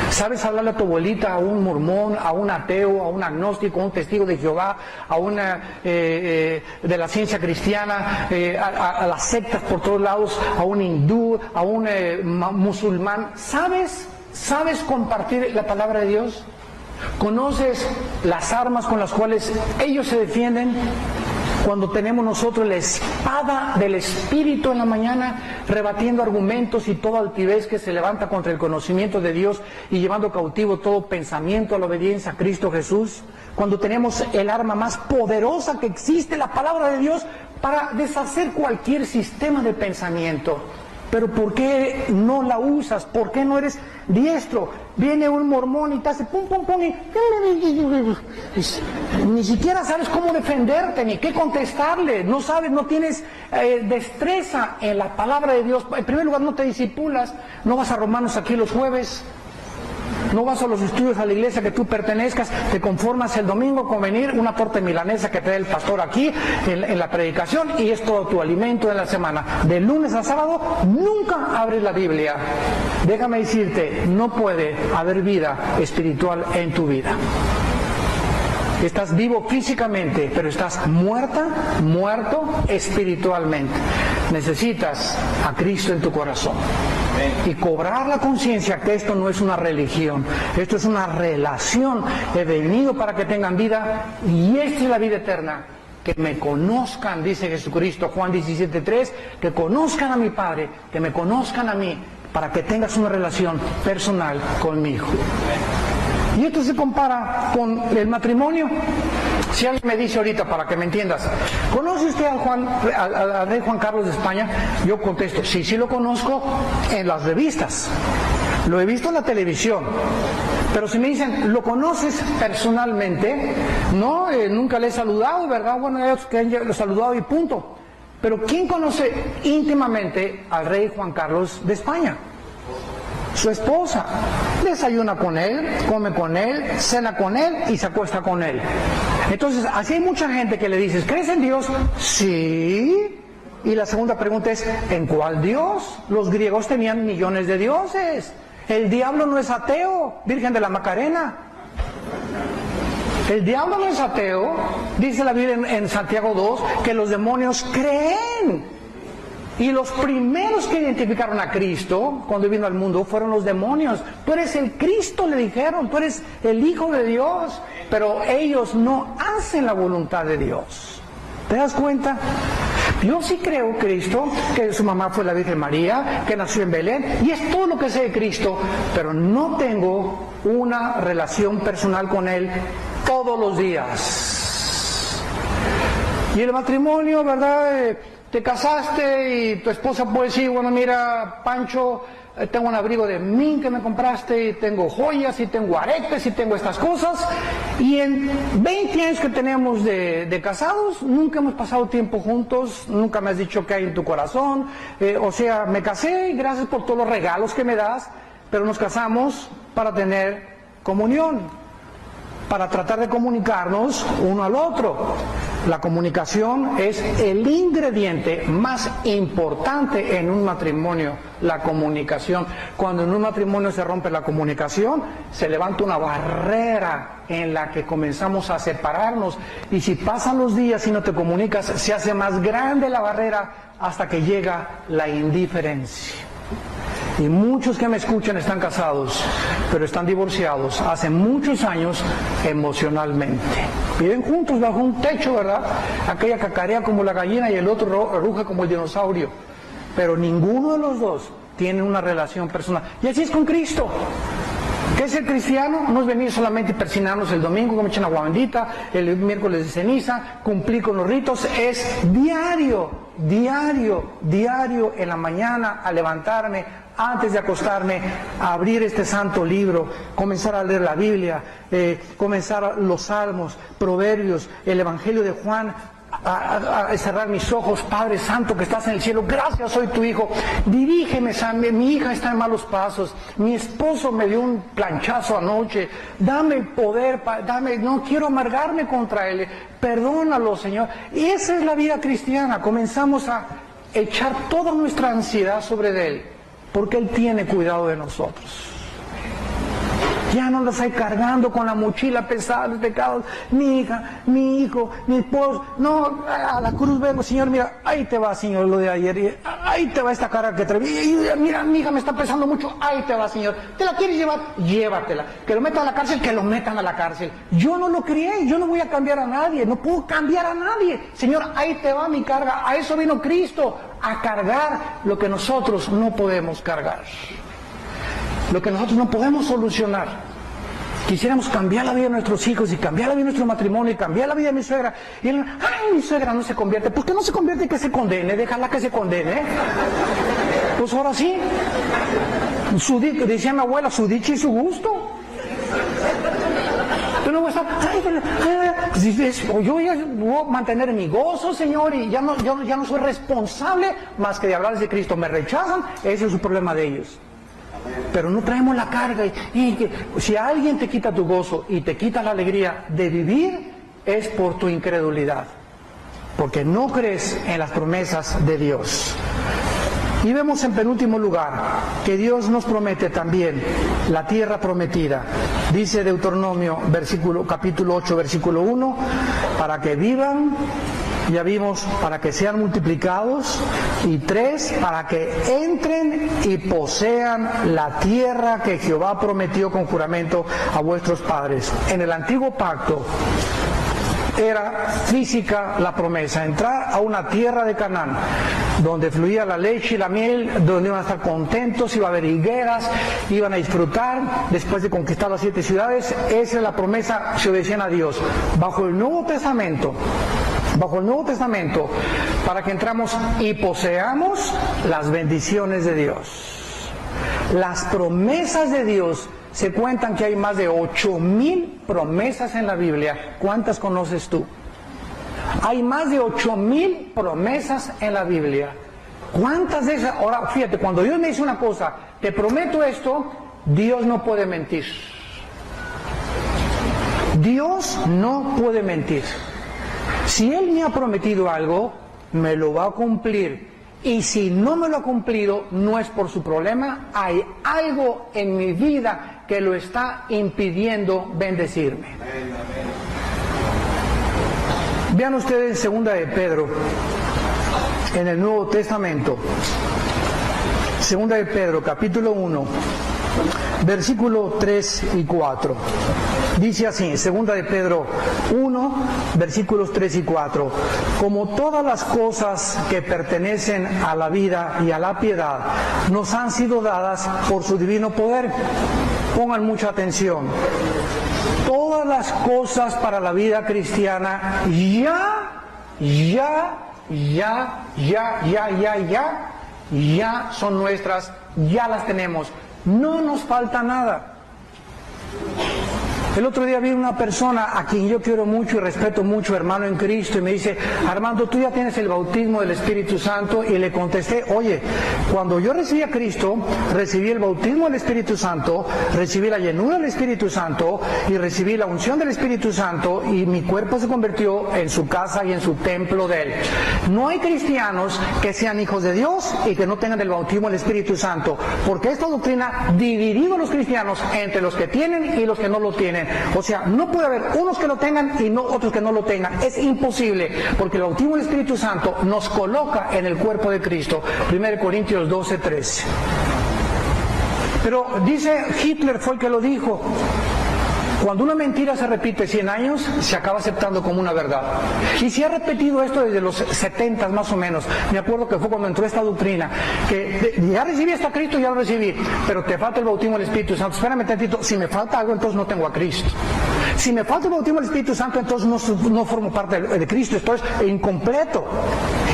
¿Sabes hablarle a tu abuelita, a un mormón, a un ateo, a un agnóstico, a un testigo de Jehová, a una de la ciencia cristiana, a las sectas por todos lados, a un hindú, a un musulmán? ¿Sabes compartir la palabra de Dios? ¿Conoces las armas con las cuales ellos se defienden? Cuando tenemos nosotros la espada del Espíritu en la mañana, rebatiendo argumentos y toda altivez que se levanta contra el conocimiento de Dios y llevando cautivo todo pensamiento a la obediencia a Cristo Jesús. Cuando tenemos el arma más poderosa que existe, la palabra de Dios, para deshacer cualquier sistema de pensamiento. Pero ¿por qué no la usas? ¿Por qué no eres diestro? Viene un mormón y te hace pum, pum, pum, y ni siquiera sabes cómo defenderte, ni qué contestarle. No sabes, no tienes destreza en la palabra de Dios. En primer lugar, no te discipulas, no vas a Romanos aquí los jueves, no vas a los estudios a la iglesia que tú pertenezcas, te conformas el domingo con venir una torta milanesa que te da el pastor aquí en la predicación, y es todo tu alimento de la semana. De lunes a sábado nunca abres la Biblia. Déjame decirte, no puede haber vida espiritual en tu vida. Estás vivo físicamente, pero estás muerto espiritualmente. Necesitas a Cristo en tu corazón. Y cobrar la conciencia que esto no es una religión, esto es una relación. He venido para que tengan vida, y esta es la vida eterna: que me conozcan, dice Jesucristo, Juan 17:3, que conozcan a mi Padre, que me conozcan a mí, para que tengas una relación personal conmigo. Y esto se compara con el matrimonio. Si alguien me dice ahorita, para que me entiendas, ¿conoce usted al rey Juan Carlos de España? Yo contesto, sí lo conozco en las revistas, lo he visto en la televisión. Pero si me dicen, ¿lo conoces personalmente? No, nunca le he saludado, ¿verdad? Bueno, hay otros que lo he saludado y punto. Pero ¿quién conoce íntimamente al rey Juan Carlos de España? Su esposa. Desayuna con él, come con él, cena con él y se acuesta con él. Entonces, así hay mucha gente que le dices, ¿crees en Dios? Sí. Y la segunda pregunta es, ¿en cuál Dios? Los griegos tenían millones de dioses. El diablo no es ateo, Virgen de la Macarena. El diablo no es ateo. Dice la Biblia en Santiago 2 que los demonios creen. Y los primeros que identificaron a Cristo cuando vino al mundo fueron los demonios. Tú eres el Cristo, le dijeron, tú eres el Hijo de Dios. Pero ellos no hacen la voluntad de Dios. ¿Te das cuenta? Yo sí creo, Cristo, que su mamá fue la Virgen María, que nació en Belén, y es todo lo que sé de Cristo, pero no tengo una relación personal con Él todos los días. Y el matrimonio, ¿verdad? Te casaste y tu esposa puede decir, bueno, mira, Pancho, tengo un abrigo de mink que me compraste, y tengo joyas, y tengo aretes, y tengo estas cosas, y en 20 años que tenemos de casados, nunca hemos pasado tiempo juntos, nunca me has dicho qué hay en tu corazón, o sea, me casé y gracias por todos los regalos que me das, pero nos casamos para tener comunión, para tratar de comunicarnos uno al otro. La comunicación es el ingrediente más importante en un matrimonio, la comunicación. Cuando en un matrimonio se rompe la comunicación, se levanta una barrera en la que comenzamos a separarnos, y si pasan los días y no te comunicas, se hace más grande la barrera hasta que llega la indiferencia. Y muchos que me escuchan están casados, pero están divorciados hace muchos años emocionalmente. Viven juntos bajo un techo, ¿verdad? Aquella cacarea como la gallina y el otro ruge como el dinosaurio. Pero ninguno de los dos tiene una relación personal. Y así es con Cristo. ¿Qué es el cristiano? No es venir solamente y persinarnos el domingo, que me echan agua bendita, el miércoles de ceniza, cumplir con los ritos. Es diario en la mañana, a levantarme, antes de acostarme, a abrir este santo libro, comenzar a leer la Biblia, comenzar los Salmos, Proverbios, el Evangelio de Juan, a cerrar mis ojos. Padre Santo que estás en el cielo, gracias, soy tu hijo, dirígeme, mi hija está en malos pasos, mi esposo me dio un planchazo anoche, dame el poder, no quiero amargarme contra él, perdónalo, Señor. Y esa es la vida cristiana. Comenzamos a echar toda nuestra ansiedad sobre él, porque él tiene cuidado de nosotros. Ya no los hay cargando con la mochila pesada de los pecados. Mi hija, mi hijo, mi esposo. No, a la cruz vengo, Señor, mira, ahí te va, Señor, lo de ayer. Ahí te va esta carga que trae. Mira, mi hija me está pesando mucho. Ahí te va, Señor. ¿Te la quieres llevar? Llévatela. Que lo metan a la cárcel, que lo metan a la cárcel. Yo no lo crié, yo no voy a cambiar a nadie. No puedo cambiar a nadie. Señor, ahí te va mi carga. A eso vino Cristo, a cargar lo que nosotros no podemos cargar. Lo que nosotros no podemos solucionar. Quisiéramos cambiar la vida de nuestros hijos y cambiar la vida de nuestro matrimonio y cambiar la vida de mi suegra. Y él, ay, mi suegra no se convierte. ¿Por qué no se convierte y que se condene? Déjala que se condene. Pues ahora sí. Decía mi abuela, su dicha y su gusto. Yo no voy a estar, yo voy a mantener mi gozo, Señor, y ya no soy responsable más que de hablarles de Cristo. Me rechazan, ese es su problema de ellos. Pero no traemos la carga y si alguien te quita tu gozo y te quita la alegría de vivir, es por tu incredulidad, porque no crees en las promesas de Dios. Y vemos en penúltimo lugar que Dios nos promete también la tierra prometida. Dice Deuteronomio capítulo 8 versículo 1, para que vivan. Ya vimos, para que sean multiplicados, y 3, para que entren y posean la tierra que Jehová prometió con juramento a vuestros padres. En el antiguo pacto era física la promesa, entrar a una tierra de Canaán, donde fluía la leche y la miel, donde iban a estar contentos, iba a haber higueras, iban a disfrutar después de conquistar las 7 ciudades. Esa es la promesa, se obedecían a Dios. Bajo el Nuevo Testamento, para que entramos y poseamos las bendiciones de Dios. Las promesas de Dios, se cuentan que hay más de 8,000 promesas en la Biblia. ¿Cuántas conoces tú? Hay más de 8,000 promesas en la Biblia. ¿Cuántas de esas? Ahora, fíjate, cuando Dios me dice una cosa, te prometo esto, Dios no puede mentir. Dios no puede mentir. Si Él me ha prometido algo, me lo va a cumplir. Y si no me lo ha cumplido, no es por su problema. Hay algo en mi vida que lo está impidiendo bendecirme. Vean ustedes en 2 de Pedro, en el Nuevo Testamento. 2 de Pedro, capítulo 1, versículo 3 y 4. Dice así, 2 de Pedro 1, versículos 3 y 4. Como todas las cosas que pertenecen a la vida y a la piedad nos han sido dadas por su divino poder. Pongan mucha atención. Todas las cosas para la vida cristiana ya son nuestras, ya las tenemos. No nos falta nada. El otro día vi una persona a quien yo quiero mucho y respeto mucho, hermano en Cristo, y me dice, Armando, ¿tú ya tienes el bautismo del Espíritu Santo? Y le contesté, oye, cuando yo recibí a Cristo, recibí el bautismo del Espíritu Santo, recibí la llenura del Espíritu Santo y recibí la unción del Espíritu Santo, y mi cuerpo se convirtió en su casa y en su templo de Él. No hay cristianos que sean hijos de Dios y que no tengan el bautismo del Espíritu Santo, porque esta doctrina dividió a los cristianos entre los que tienen y los que no lo tienen. O sea, no puede haber unos que lo tengan y no otros que no lo tengan. Es imposible, porque el bautismo del Espíritu Santo nos coloca en el cuerpo de Cristo. 1 Corintios 12:13. Pero dice Hitler, fue el que lo dijo: cuando una mentira se repite 100 años, se acaba aceptando como una verdad. Y se ha repetido esto desde los 70 más o menos. Me acuerdo que fue cuando entró esta doctrina, que ya recibí a Cristo, ya lo recibí, pero te falta el bautismo del Espíritu Santo. Espérame tantito, si me falta algo, entonces no tengo a Cristo. Si me falta el bautismo del Espíritu Santo, entonces no formo parte de Cristo, estoy incompleto.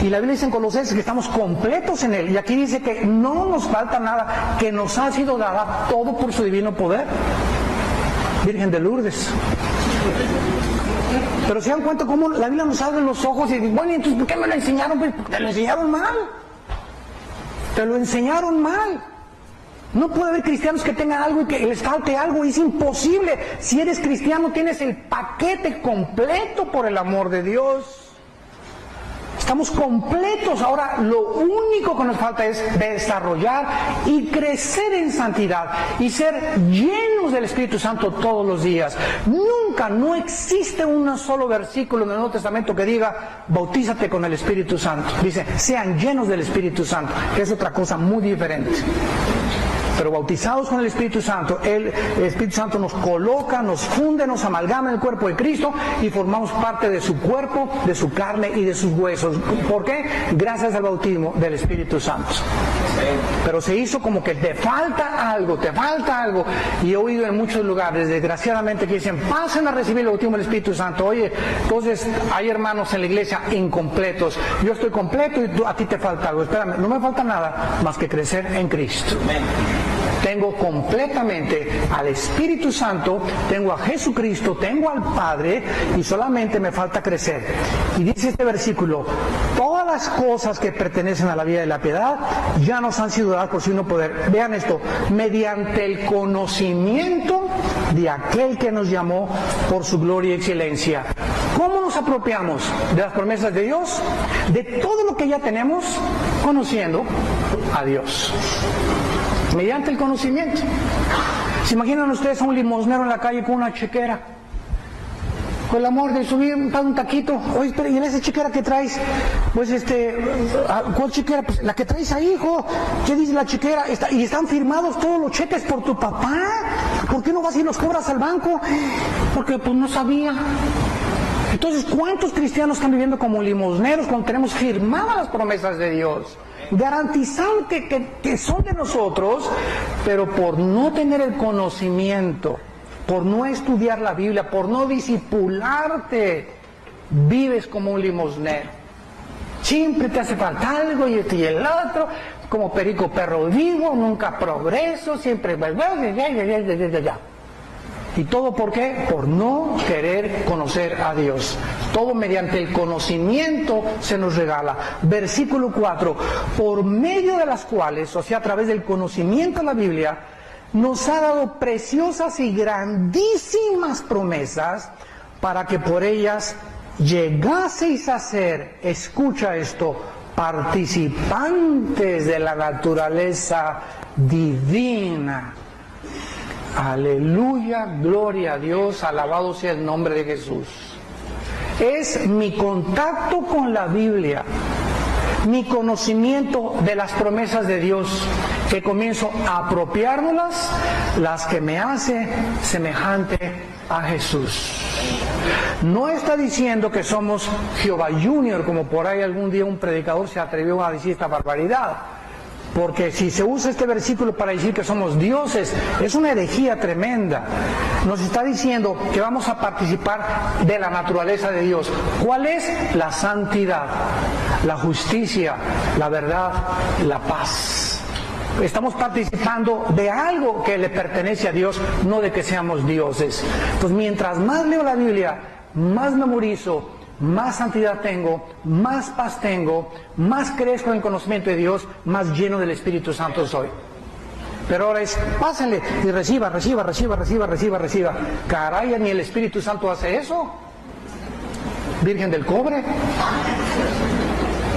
Y la Biblia dice en Colosenses que estamos completos en Él. Y aquí dice que no nos falta nada, que nos ha sido dada todo por su divino poder. Virgen de Lourdes. Pero se dan cuenta cómo la Biblia nos abre los ojos y dice: bueno, entonces ¿por qué me lo enseñaron? Pues te lo enseñaron mal. Te lo enseñaron mal. No puede haber cristianos que tengan algo y que les falte algo. Es imposible. Si eres cristiano tienes el paquete completo, por el amor de Dios. Estamos completos. Ahora lo único que nos falta es desarrollar y crecer en santidad y ser llenos del Espíritu Santo todos los días. Nunca, no existe un solo versículo en el Nuevo Testamento que diga: bautízate con el Espíritu Santo. Dice: sean llenos del Espíritu Santo, que es otra cosa muy diferente. Pero bautizados con el Espíritu Santo, el Espíritu Santo nos coloca, nos funde, nos amalgama en el cuerpo de Cristo y formamos parte de su cuerpo, de su carne y de sus huesos. ¿Por qué? Gracias al bautismo del Espíritu Santo. Pero se hizo como que te falta algo, te falta algo. Y he oído en muchos lugares, desgraciadamente, que dicen: pasen a recibir el bautismo del Espíritu Santo. Oye, entonces hay hermanos en la iglesia incompletos. Yo estoy completo y a ti te falta algo. Espérame, no me falta nada más que crecer en Cristo. Tengo completamente al Espíritu Santo, tengo a Jesucristo, tengo al Padre, y solamente me falta crecer. Y dice este versículo: todas las cosas que pertenecen a la vida de la piedad ya nos han sido dadas por su divino poder. Vean esto: mediante el conocimiento de aquel que nos llamó por su gloria y excelencia. ¿Cómo nos apropiamos de las promesas de Dios? De todo lo que ya tenemos, conociendo a Dios. Mediante el conocimiento. ¿Se imaginan ustedes a un limosnero en la calle con una chequera? Con el amor de subir un taquito. Oye, espera, ¿y en esa chequera que traes? Pues ¿cuál chequera? Pues la que traes ahí, hijo. ¿Qué dice la chequera? Y están firmados todos los cheques por tu papá. ¿Por qué no vas y los cobras al banco? Porque pues no sabía. Entonces, ¿cuántos cristianos están viviendo como limosneros cuando tenemos firmadas las promesas de Dios? Garantizado que son de nosotros, pero por no tener el conocimiento, por no estudiar la Biblia, por no discipularte, vives como un limosnero. Siempre te hace falta algo y esto y el otro, como perico perro vivo, nunca progreso, siempre... ¿Y todo por qué? Por no querer conocer a Dios. Todo mediante el conocimiento se nos regala. Versículo 4. Por medio de las cuales, o sea, a través del conocimiento de la Biblia, nos ha dado preciosas y grandísimas promesas para que por ellas llegaseis a ser, escucha esto, participantes de la naturaleza divina. Aleluya, gloria a Dios, alabado sea el nombre de Jesús. Es mi contacto con la Biblia, mi conocimiento de las promesas de Dios, que comienzo a apropiárnoslas, las que me hace semejante a Jesús. No está diciendo que somos Jehová Junior, como por ahí algún día un predicador se atrevió a decir esta barbaridad. Porque si se usa este versículo para decir que somos dioses, es una herejía tremenda. Nos está diciendo que vamos a participar de la naturaleza de Dios. ¿Cuál es? La santidad, la justicia, la verdad, la paz. Estamos participando de algo que le pertenece a Dios, no de que seamos dioses. Pues mientras más leo la Biblia, más memorizo, más santidad tengo, más paz tengo, más crezco en el conocimiento de Dios, más lleno del Espíritu Santo soy. Pero ahora es, pásenle y reciba. Caray, ni el Espíritu Santo hace eso. Virgen del cobre.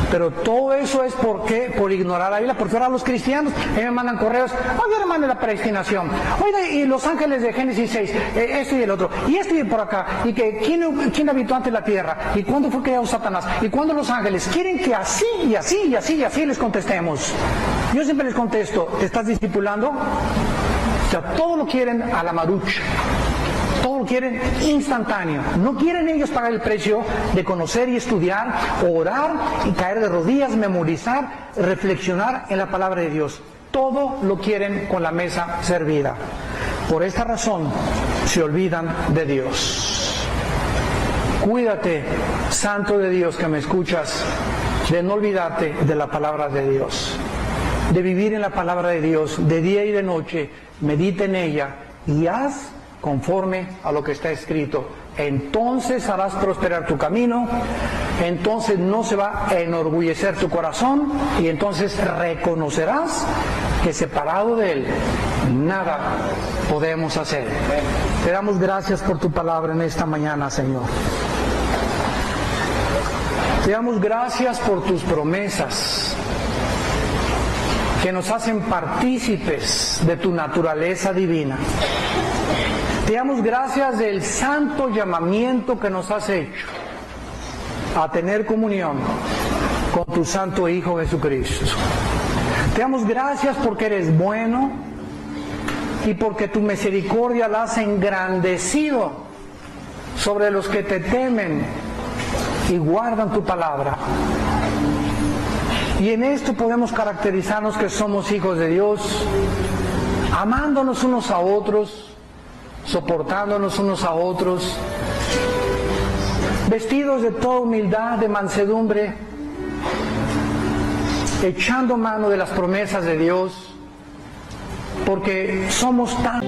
Pero todo eso es por ignorar la Biblia, porque ahora los cristianos me mandan correos: oye, hermano, la predestinación, oiga, y los ángeles de Génesis 6, esto y el otro, y esto y por acá, y que ¿quién habitó antes la tierra? ¿Y cuándo fue creado Satanás? ¿Y cuándo los ángeles? Quieren que así les contestemos. Yo siempre les contesto: ¿te estás discipulando? O sea, todo lo quieren a la marucha. Todo lo quieren instantáneo. No quieren ellos pagar el precio de conocer y estudiar, orar y caer de rodillas, memorizar, reflexionar en la palabra de Dios. Todo lo quieren con la mesa servida. Por esta razón se olvidan de Dios. Cuídate, santo de Dios que me escuchas, de no olvidarte de la palabra de Dios, de vivir en la palabra de Dios de día y de noche. Medita en ella y haz conforme a lo que está escrito. Entonces harás prosperar tu camino, entonces no se va a enorgullecer tu corazón y entonces reconocerás que separado de Él nada podemos hacer. Te damos gracias por tu palabra en esta mañana, Señor. Te damos gracias por tus promesas que nos hacen partícipes de tu naturaleza divina. Te damos gracias del santo llamamiento que nos has hecho a tener comunión con tu santo Hijo Jesucristo. Te damos gracias porque eres bueno y porque tu misericordia la has engrandecido sobre los que te temen y guardan tu palabra. Y en esto podemos caracterizarnos que somos hijos de Dios, amándonos unos a otros, soportándonos unos a otros, vestidos de toda humildad, de mansedumbre, echando mano de las promesas de Dios, porque somos tan